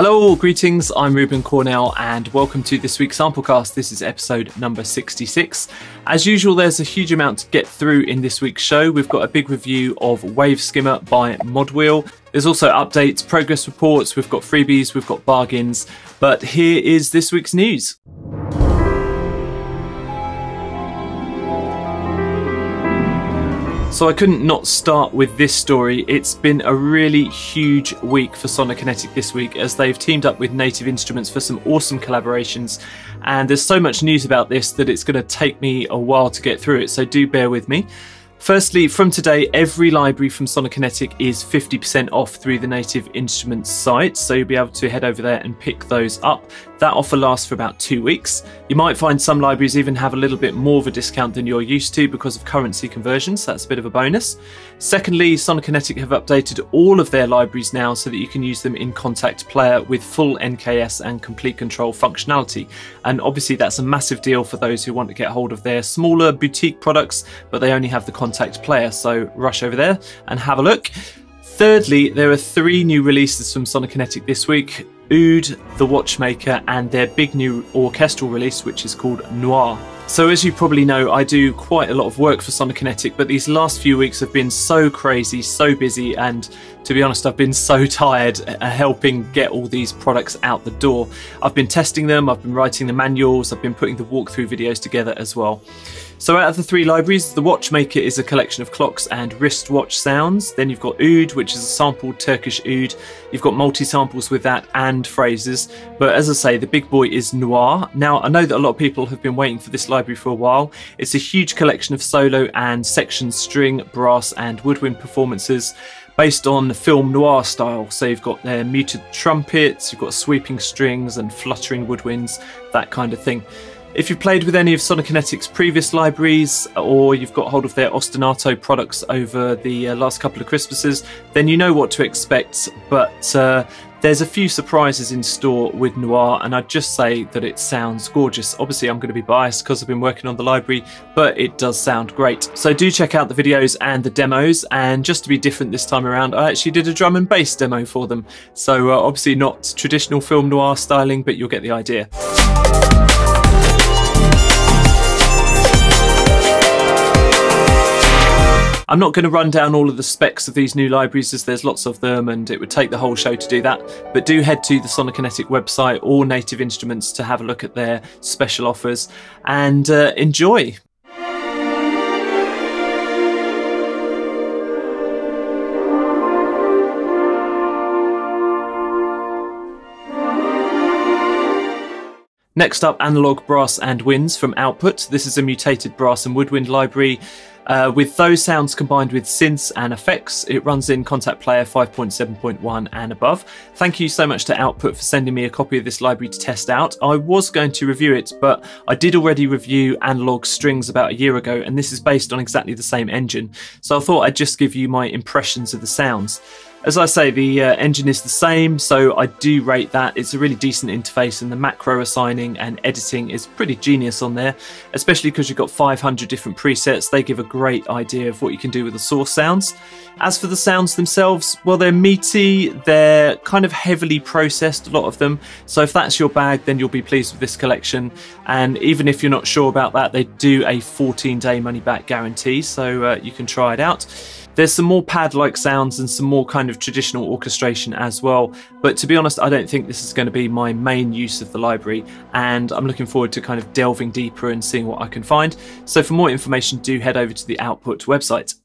Hello, greetings, I'm Ruben Cornell and welcome to this week's Samplecast. This is episode number 66. As usual, there's a huge amount to get through in this week's show. We've got a big review of Waveskimmer by Modwheel. There's also updates, progress reports, we've got freebies, we've got bargains, but here is this week's news. So I couldn't not start with this story. It's been a really huge week for Sonokinetic this week as they've teamed up with Native Instruments for some awesome collaborations, and there's so much news about this that it's going to take me a while to get through it, so do bear with me. Firstly, from today, every library from Sonokinetic is 50% off through the Native Instruments site, so you'll be able to head over there and pick those up. That offer lasts for about 2 weeks. You might find some libraries even have a little bit more of a discount than you're used to because of currency conversions, so that's a bit of a bonus. Secondly, Sonokinetic have updated all of their libraries now so that you can use them in Kontakt Player with full NKS and complete control functionality. And obviously that's a massive deal for those who want to get hold of their smaller boutique products, but they only have the Kontakt Player, so rush over there and have a look. Thirdly, there are 3 new releases from Sonokinetic this week: Oud, The Watchmaker, and their big new orchestral release, which is called Noir. So as you probably know, I do quite a lot of work for Sonokinetic, but these last few weeks have been so crazy, so busy, and to be honest, I've been so tired helping get all these products out the door. I've been testing them, I've been writing the manuals, I've been putting the walkthrough videos together as well. So out of the 3 libraries, the Watchmaker is a collection of clocks and wristwatch sounds. Then you've got Oud, which is a sampled Turkish oud. You've got multi-samples with that and phrases. But as I say, the big boy is Noir. Now, I know that a lot of people have been waiting for this library for a while. It's a huge collection of solo and section string, brass and woodwind performances based on film noir style. So you've got their muted trumpets, you've got sweeping strings and fluttering woodwinds, that kind of thing. If you've played with any of Sonokinetic's previous libraries, or you've got hold of their ostinato products over the last couple of Christmases, then you know what to expect, but there's a few surprises in store with Noir, and I'd just say that it sounds gorgeous. Obviously I'm going to be biased because I've been working on the library, but it does sound great. So do check out the videos and the demos, and just to be different this time around, I actually did a drum and bass demo for them. So obviously not traditional film noir styling, but you'll get the idea. I'm not going to run down all of the specs of these new libraries as there's lots of them and it would take the whole show to do that, but do head to the Sonokinetic website or Native Instruments to have a look at their special offers and enjoy. Next up, Analog Brass and Winds from Output. This is a mutated brass and woodwind library. With those sounds combined with synths and effects, it runs in Kontakt Player 5.7.1 and above. Thank you so much to Output for sending me a copy of this library to test out. I was going to review it, but I did already review Analog Strings about a year ago, and this is based on exactly the same engine. So I thought I'd just give you my impressions of the sounds. As I say, the engine is the same, so I do rate that. It's a really decent interface, and the macro assigning and editing is pretty genius on there, especially because you've got 500 different presets. They give a great idea of what you can do with the source sounds. As for the sounds themselves, well, they're meaty, they're kind of heavily processed, a lot of them, so if that's your bag, then you'll be pleased with this collection. And even if you're not sure about that, they do a 14-day money-back guarantee, so you can try it out. There's some more pad-like sounds and some more kind of traditional orchestration as well, but to be honest, I don't think this is going to be my main use of the library, and I'm looking forward to kind of delving deeper and seeing what I can find. So for more information, do head over to the Output website.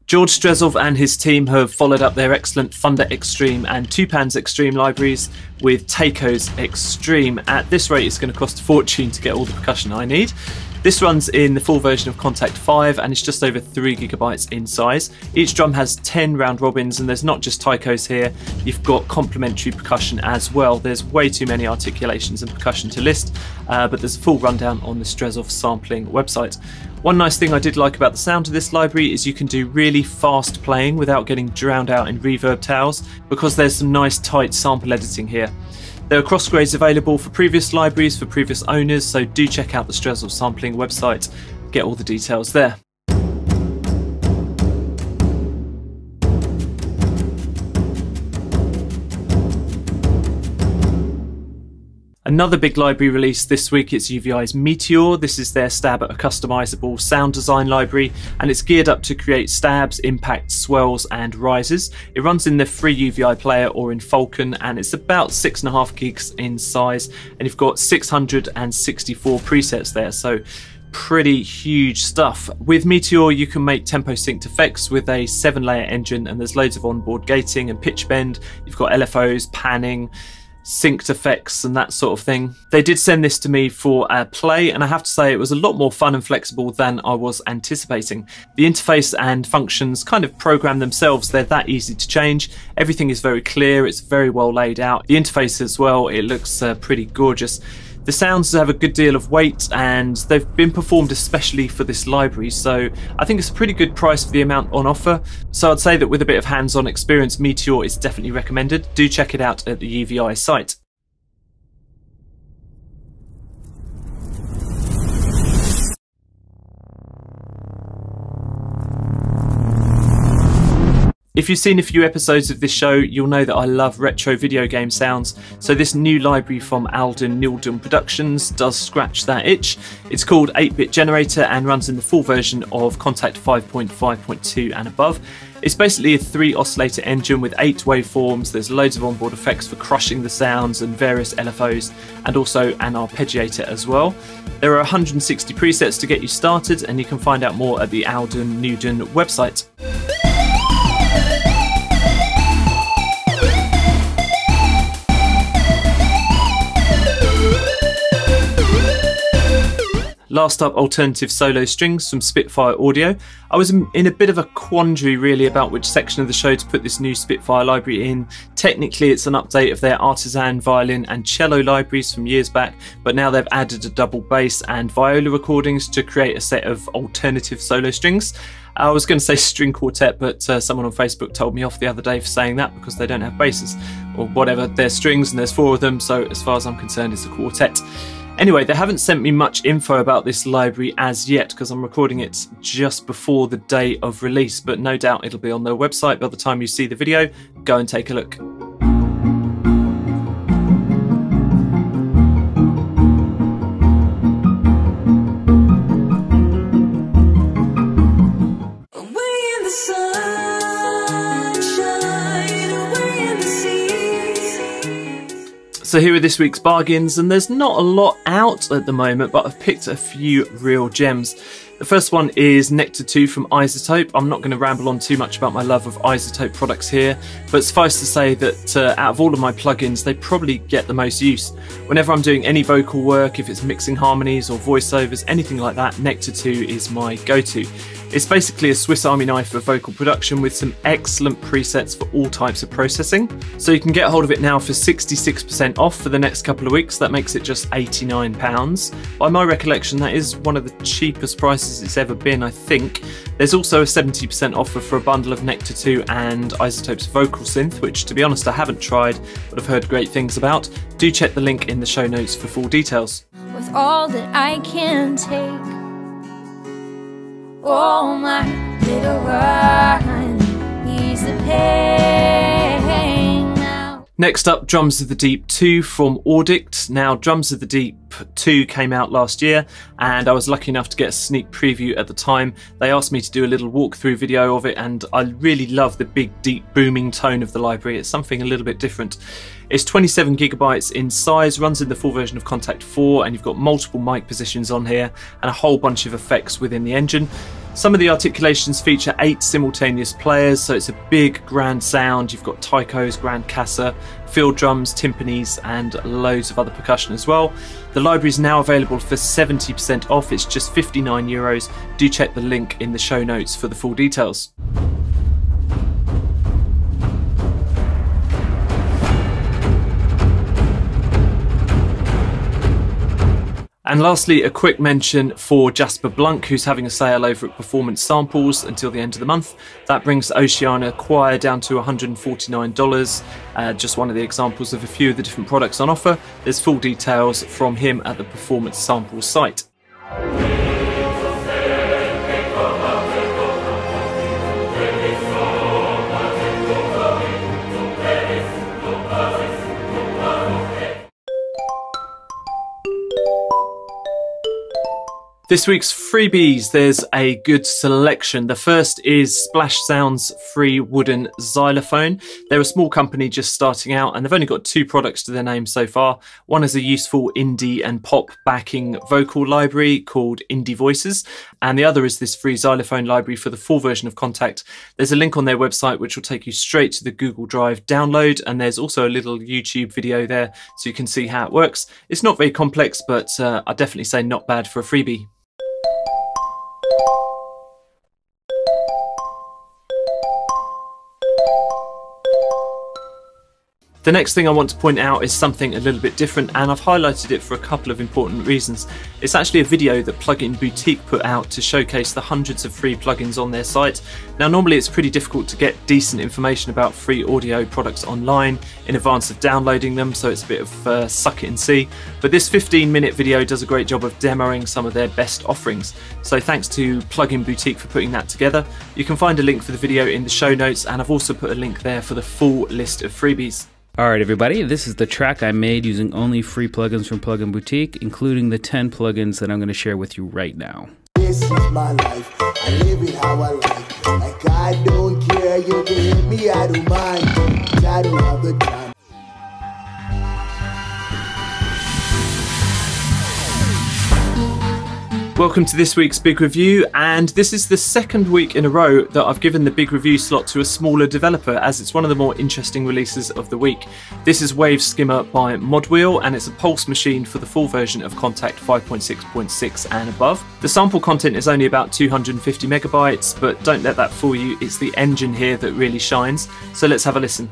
George Strezov and his team have followed up their excellent Thunder Extreme and Tupan's Extreme libraries with Taikos Extreme. At this rate, it's going to cost a fortune to get all the percussion I need. This runs in the full version of Kontakt 5 and it's just over 3 GB in size. Each drum has 10 round robins, and there's not just Taikos here, you've got complementary percussion as well. There's way too many articulations and percussion to list, but there's a full rundown on the Strezov sampling website. One nice thing I did like about the sound of this library is you can do really fast playing without getting drowned out in reverb tails, because there's some nice tight sample editing here. There are crossgrades available for previous libraries for previous owners, so do check out the Strezov sampling website. get all the details there. Another big library release this week, it's UVI's Meteor. This is their stab at a customizable sound design library, and it's geared up to create stabs, impacts, swells and rises. It runs in the free UVI player or in Falcon, and it's about 6.5 gigs in size, and you've got 664 presets there, so pretty huge stuff. With Meteor you can make tempo synced effects with a 7-layer engine, and there's loads of onboard gating and pitch bend. You've got LFOs, panning, synced effects and that sort of thing. They did send this to me for a play, and I have to say it was a lot more fun and flexible than I was anticipating. The interface and functions kind of program themselves. They're that easy to change. Everything is very clear, it's very well laid out. The interface as well, it looks pretty gorgeous. The sounds have a good deal of weight, and they've been performed especially for this library, so I think it's a pretty good price for the amount on offer. So I'd say that with a bit of hands-on experience, Meteor is definitely recommended. Do check it out at the UVI site. If you've seen a few episodes of this show, you'll know that I love retro video game sounds, so this new library from Alden Nulden Productions does scratch that itch. It's called 8-Bit Generator and runs in the full version of Contact 5.5.2 and above. It's basically a 3-oscillator engine with 8 waveforms. There's loads of onboard effects for crushing the sounds and various LFOs, and also an arpeggiator as well. There are 160 presets to get you started, and you can find out more at the Alden Nulden website. Last up, alternative solo strings from Spitfire Audio. I was in a bit of a quandary really about which section of the show to put this new Spitfire library in. Technically it's an update of their artisan violin and cello libraries from years back, but now they've added a double bass and viola recordings to create a set of alternative solo strings. I was going to say string quartet, but someone on Facebook told me off the other day for saying that because they don't have basses or whatever. They're strings and there's 4 of them, so as far as I'm concerned it's a quartet. Anyway, they haven't sent me much info about this library as yet because I'm recording it just before the day of release, but no doubt it'll be on their website by the time you see the video. Go and take a look. So here are this week's bargains, and there's not a lot out at the moment, but I've picked a few real gems. The first one is Nectar 2 from iZotope. I'm not going to ramble on too much about my love of iZotope products here, but suffice to say that out of all of my plugins, they probably get the most use. Whenever I'm doing any vocal work, if it's mixing harmonies or voiceovers, anything like that, Nectar 2 is my go-to. It's basically a Swiss Army knife for vocal production with some excellent presets for all types of processing. So you can get hold of it now for 66% off for the next couple of weeks. That makes it just £89. By my recollection, that is one of the cheapest prices it's ever been, I think. There's also a 70% offer for a bundle of Nectar 2 and iZotope's vocal synth, which to be honest I haven't tried, but I've heard great things about. Do check the link in the show notes for full details. With all that I can take, oh my little one, ease the pain now. Next up, Drums of the Deep 2 from Audict. Now, Drums of the Deep 2 came out last year, and I was lucky enough to get a sneak preview at the time. They asked me to do a little walkthrough video of it, and I really love the big, deep, booming tone of the library. It's something a little bit different. It's 27 gigabytes in size, runs in the full version of Contact 4, and you've got multiple mic positions on here and a whole bunch of effects within the engine. Some of the articulations feature 8 simultaneous players, so it's a big grand sound. You've got Taikos, grand cassa, field drums, timpanis and loads of other percussion as well. The library is now available for 70% off. It's just €59. Do check the link in the show notes for the full details. And lastly, a quick mention for Jasper Blunk, who's having a sale over at Performance Samples until the end of the month. That brings Oceana Choir down to $149. Just one of the examples of a few of the different products on offer. There's full details from him at the Performance Samples site. This week's freebies, there's a good selection. The first is Splash Sound's free wooden xylophone. They're a small company just starting out and they've only got 2 products to their name so far. One is a useful indie and pop backing vocal library called Indie Voices, and the other is this free xylophone library for the full version of Contact. There's a link on their website which will take you straight to the Google Drive download, and there's also a little YouTube video there so you can see how it works. It's not very complex, but I'd definitely say not bad for a freebie. The next thing I want to point out is something a little bit different, and I've highlighted it for a couple of important reasons. It's actually a video that Plugin Boutique put out to showcase the hundreds of free plugins on their site. Now normally it's pretty difficult to get decent information about free audio products online in advance of downloading them, so it's a bit of suck it and see. But this 15-minute video does a great job of demoing some of their best offerings. So thanks to Plugin Boutique for putting that together. You can find a link for the video in the show notes, and I've also put a link there for the full list of freebies. Alright everybody, this is the track I made using only free plugins from Plugin Boutique, including the 10 plugins that I'm going to share with you right now. This is my life, I live it how I like I don't care, you can hit me, I don't mind, I don't have the time. Welcome to this week's Big Review, and this is the second week in a row that I've given the Big Review slot to a smaller developer, as it's one of the more interesting releases of the week. This is Waveskimmer by Modwheel, and it's a pulse machine for the full version of Contact 5.6.6 and above. The sample content is only about 250 megabytes, but don't let that fool you, it's the engine here that really shines. So let's have a listen.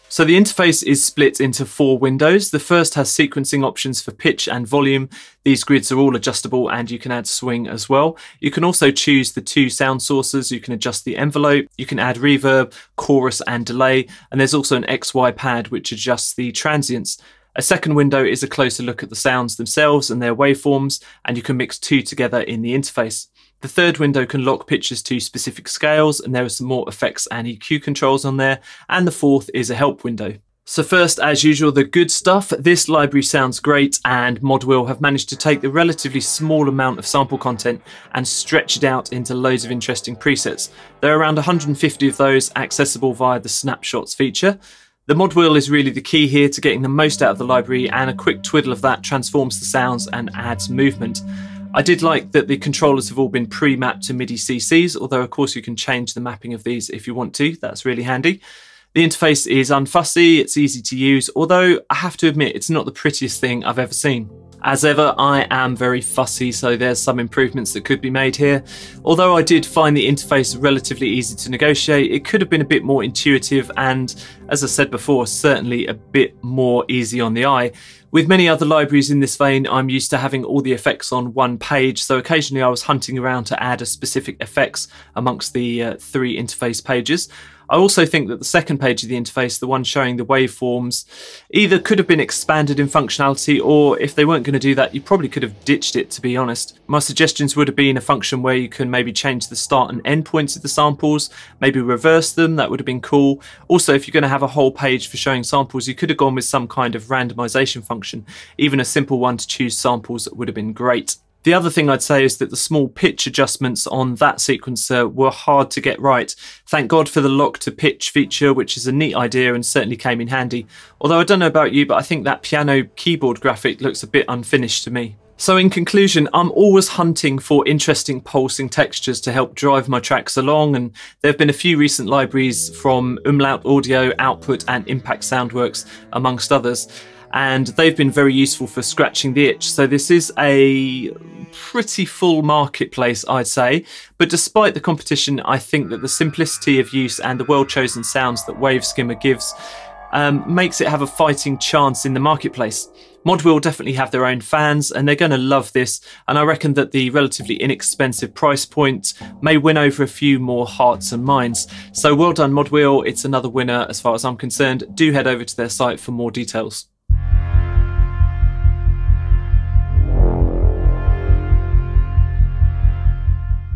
So the interface is split into 4 windows. The first has sequencing options for pitch and volume. These grids are all adjustable and you can add swing as well. You can also choose the 2 sound sources. You can adjust the envelope. You can add reverb, chorus and delay. And there's also an XY pad which adjusts the transients. A second window is a closer look at the sounds themselves and their waveforms, and you can mix 2 together in the interface. The third window can lock pitches to specific scales, and there are some more effects and EQ controls on there. And the fourth is a help window. So first, as usual, the good stuff. This library sounds great, and Modwheel have managed to take the relatively small amount of sample content and stretch it out into loads of interesting presets. There are around 150 of those accessible via the snapshots feature. The Modwheel is really the key here to getting the most out of the library, and a quick twiddle of that transforms the sounds and adds movement. I did like that the controllers have all been pre-mapped to MIDI CCs, although of course you can change the mapping of these if you want to. That's really handy. The interface is unfussy, it's easy to use, although I have to admit it's not the prettiest thing I've ever seen. As ever, I am very fussy, so there's some improvements that could be made here. Although I did find the interface relatively easy to negotiate, it could have been a bit more intuitive and, as I said before, certainly a bit more easy on the eye. With many other libraries in this vein, I'm used to having all the effects on one page, so occasionally I was hunting around to add a specific effects amongst the 3 interface pages. I also think that the second page of the interface, the one showing the waveforms, either could have been expanded in functionality, or if they weren't going to do that, you probably could have ditched it, to be honest. My suggestions would have been a function where you can maybe change the start and end points of the samples, maybe reverse them, that would have been cool. Also, if you're going to have a whole page for showing samples, you could have gone with some kind of randomization function. Even a simple one to choose samples would have been great. The other thing I'd say is that the small pitch adjustments on that sequencer were hard to get right. Thank God for the lock to pitch feature, which is a neat idea and certainly came in handy. Although I don't know about you, but I think that piano keyboard graphic looks a bit unfinished to me. So in conclusion, I'm always hunting for interesting pulsing textures to help drive my tracks along, and there have been a few recent libraries from Umlaut Audio, Output and Impact Soundworks, amongst others. And they've been very useful for scratching the itch. So this is a pretty full marketplace, I'd say. But despite the competition, I think that the simplicity of use and the well-chosen sounds that Waveskimmer gives makes it have a fighting chance in the marketplace. Modwheel definitely have their own fans and they're going to love this, and I reckon that the relatively inexpensive price point may win over a few more hearts and minds. So well done Modwheel, it's another winner as far as I'm concerned. Do head over to their site for more details.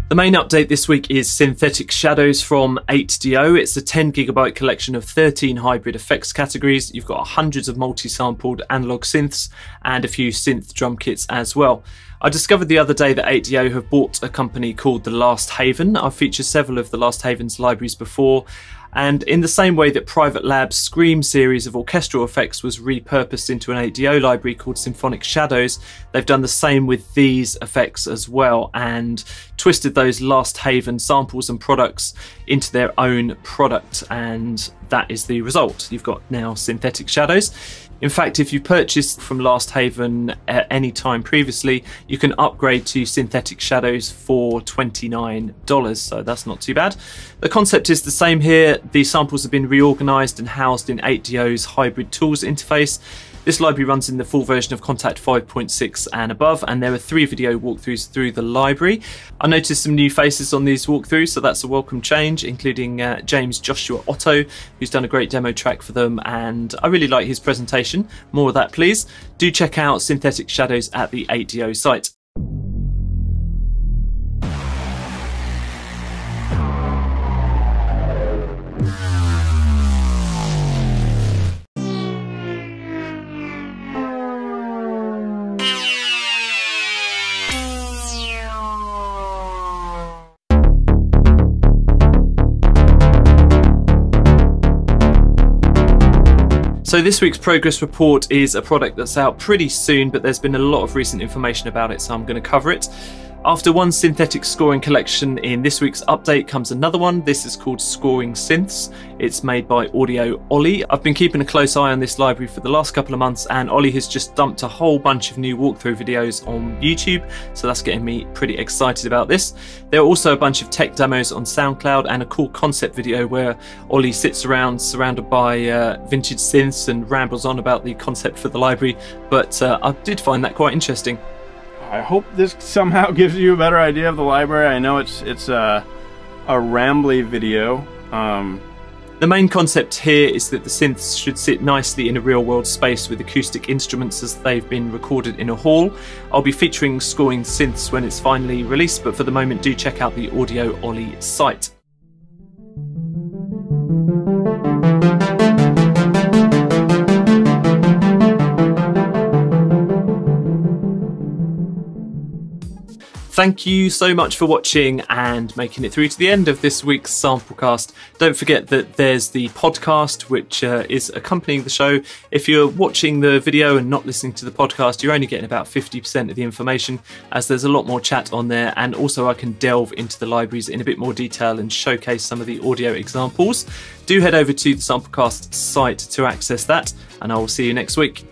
The main update this week is Synthetic Shadows from 8DO. It's a 10GB collection of 13 hybrid effects categories. You've got hundreds of multi-sampled analog synths and a few synth drum kits as well. I discovered the other day that 8DO have bought a company called The Last Haven. I've featured several of The Last Haven's libraries before, and in the same way that Private Lab's Scream series of orchestral effects was repurposed into an 8DO library called Symphonic Shadows, they've done the same with these effects as well and twisted those Last Haven samples and products into their own product, and that is the result. You've got now Synthetic Shadows. In fact, if you purchased from Last Haven at any time previously, you can upgrade to Synthetic Shadows for $29, so that's not too bad. The concept is the same here. The samples have been reorganized and housed in 8DO's Hybrid Tools interface. This library runs in the full version of Contact 5.6 and above, and there are 3 video walkthroughs through the library. I noticed some new faces on these walkthroughs, so that's a welcome change, including James Joshua Otto, who's done a great demo track for them, and I really like his presentation. More of that, please. Do check out Synthetic Shadows at the 8DO site. So this week's progress report is a product that's out pretty soon, but there's been a lot of recent information about it, so I'm going to cover it. After one synthetic scoring collection in this week's update comes another one. This is called Scoring Synths. It's made by Audio Ollie. I've been keeping a close eye on this library for the last couple of months, and Ollie has just dumped a whole bunch of new walkthrough videos on YouTube, so that's getting me pretty excited about this. There are also a bunch of tech demos on SoundCloud and a cool concept video where Ollie sits around surrounded by vintage synths and rambles on about the concept for the library, but I did find that quite interesting. I hope this somehow gives you a better idea of the library. I know it's a rambly video. The main concept here is that the synths should sit nicely in a real-world space with acoustic instruments as they've been recorded in a hall. I'll be featuring Scoring Synths when it's finally released, but for the moment do check out the Audio Ollie site. Thank you so much for watching and making it through to the end of this week's Samplecast. Don't forget that there's the podcast which is accompanying the show. If you're watching the video and not listening to the podcast, you're only getting about 50% of the information, as there's a lot more chat on there, and also I can delve into the libraries in a bit more detail and showcase some of the audio examples. Do head over to the Samplecast site to access that, and I will see you next week.